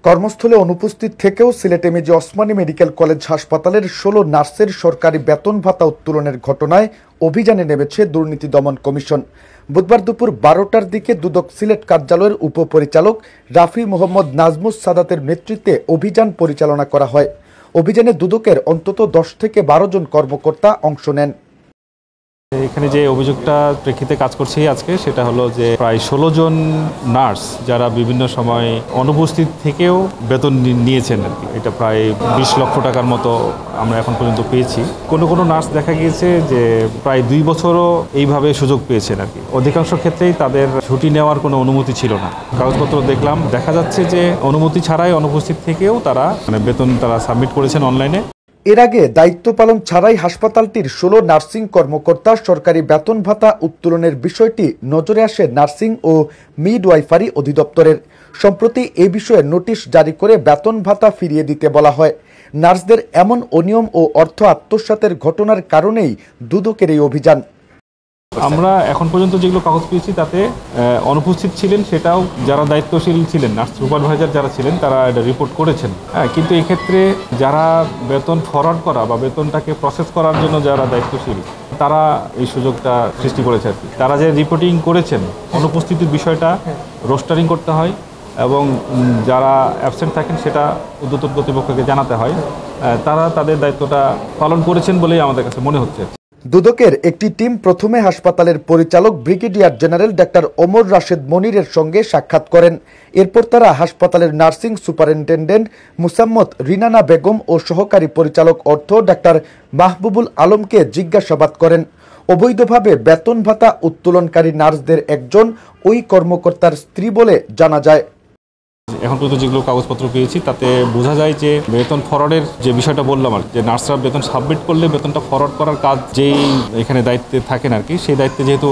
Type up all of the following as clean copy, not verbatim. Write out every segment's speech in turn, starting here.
কর্মস্থলে অনুপস্থিত থেকেও Sylhet MAG Osmani medical college হাসপাতালের ১৬ নার্সের সরকারি বেতন ভাতা উত্তোলনের ঘটনায় অভিযানে নেমেছে দুর্নীতি দমন কমিশন। বুধবার দুপুর ১২টার দিকে দুদক সিলেট কার্যালয়ের উপপরিচালক রাফি মোহাম্মদ নাজমুস সাদাতের নেতৃত্বে অভিযান পরিচালনা করা হয়। অভিযানে দুদকের অন্তত ১০ থেকে ১২ জন কর্মকর্তা অংশ নেন। এখানে যে অভিযোগটা প্রেক্ষিতে কাজ করছি আজকে সেটা হলো যে প্রায় ১৬ জন নার্স যারা বিভিন্ন সময় অনুপস্থিত থেকেও বেতন নিয়েছেন আর কি। এটা প্রায় ২০ লক্ষ টাকার মতো আমরা এখন পর্যন্ত পেয়েছি। কোনো নার্স দেখা গিয়েছে যে প্রায় ২ বছরও এইভাবে সুযোগ পেয়েছেন আর কি। অধিকাংশ ক্ষেত্রেই তাদের ছুটি নেওয়ার কোনো অনুমতি ছিল না। কাগজপত্র দেখলাম, দেখা যাচ্ছে যে অনুমতি ছাড়াই অনুপস্থিত থেকেও তারা বেতন সাবমিট করেছেন অনলাইনে। এর আগে দায়িত্ব পালন ছাড়াই হাসপাতালটির ১৬ নার্সিং কর্মকর্তা সরকারি বেতন ভাতা উত্তোলনের বিষয়টি নজরে আসে নার্সিং ও মিডওয়াইফারি অধিদপ্তরের। সম্প্রতি এ বিষয়ে নোটিশ জারি করে বেতন ভাতা ফিরিয়ে দিতে বলা হয়। নার্সদের এমন অনিয়ম ও অর্থ আত্মসাতের ঘটনার কারণেই দুদকের এই অভিযান। আমরা এখন পর্যন্ত যেগুলো কাগজ পেয়েছি তাতে অনুপস্থিত ছিলেন, সেটাও যারা দায়িত্বশীল ছিলেন, নার্স সুপারভাইজার যারা ছিলেন তারা এটা রিপোর্ট করেছেন। কিন্তু এক্ষেত্রে যারা বেতন ফরওয়ার্ড করা বা বেতনটাকে প্রসেস করার জন্য যারা দায়িত্বশীল তারা এই সুযোগটা সৃষ্টি করেছে আর কি। তারা যে রিপোর্টিং করেছেন অনুপস্থিতির বিষয়টা রোস্টারিং করতে হয় এবং যারা অ্যাবসেন্ট থাকেন সেটা ঊর্ধ্বতন কর্তৃপক্ষকে জানাতে হয়। তারা তাদের দায়িত্বটা পালন করেছেন বলেই আমাদের কাছে মনে হচ্ছে। দুদকের একটি টিম প্রথমে হাসপাতালের পরিচালক brigadier general doctor Omar Rashed মনিরের সঙ্গে সাক্ষাৎ করেন। এরপর তারা হাসপাতালের নার্সিং সুপারিনটেন্ডেন্ট মুসাম্মত রিনানা বেগম ও সহকারী পরিচালক অর্থ ডাক্তার মাহবুবুল আলমকে জিজ্ঞাসাবাদ করেন। অবৈধভাবে বেতন ভাতা উত্তোলনকারী নার্সদের একজন ওই কর্মকর্তার স্ত্রী বলে জানা যায়। এখন পর্যন্ত যেগুলো কাগজপত্র পেয়েছি তাতে বোঝা যায় যে বেতন ফরওয়ার্ডের যে বিষয়টা বললাম আর যে নার্সরা বেতন সাবমিট করলে বেতনটা ফরওয়ার্ড করার কাজ যেই এখানে দায়িত্বে থাকেন আর কি, সেই দায়িত্বে যেহেতু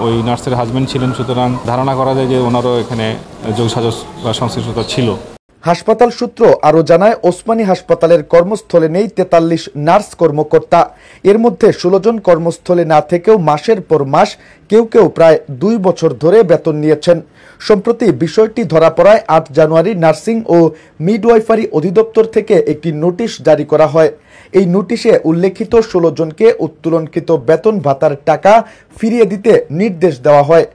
ওই নার্সের হাজব্যান্ড ছিলেন, সুতরাং ধারণা করা যায় যে ওনারও এখানে যোগসাজশ বা সংশ্লিষ্টতা ছিল। হাসপাতাল সূত্র আরও জানায়, ওসমানী হাসপাতালের কর্মস্থলে নেই ৪৩ নার্স কর্মকর্তা। এর মধ্যে ১৬ জন কর্মস্থলে না থেকেও মাসের পর মাস, কেউ কেউ প্রায় ২ বছর ধরে বেতন নিয়েছেন। সম্প্রতি বিষয়টি ধরা পড়ায় ৮ জানুয়ারি নার্সিং ও মিডওয়াইফারি অধিদপ্তর থেকে একটি নোটিশ জারি করা হয়। এই নোটিশে উল্লেখিত ১৬ জনকে উত্তোলনকৃত বেতন ভাতার টাকা ফিরিয়ে দিতে নির্দেশ দেওয়া হয়।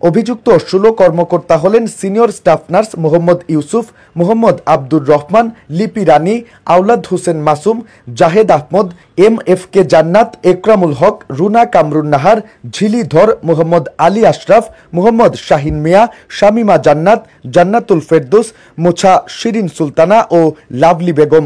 অভিযুক্ত ১৬ কর্মকর্তা হলেন senior staff nurse Mohammad Yusuf, Mohammad Abdur Rahman, লিপি রানী, আওলাদ হোসেন মাসুম, জাহেদ আহমদ, MFK জান্নাত, একরামুল হক, রুনা কামরুন নাহার, ঝিলি ধর, মোহাম্মদ আলী আশরাফ, মোহাম্মদ শাহিন মিয়া, শামিমা জান্নাত, জান্নাতুল ফেরদৌস, মোছা শিরিন সুলতানা ও লাভলি বেগম।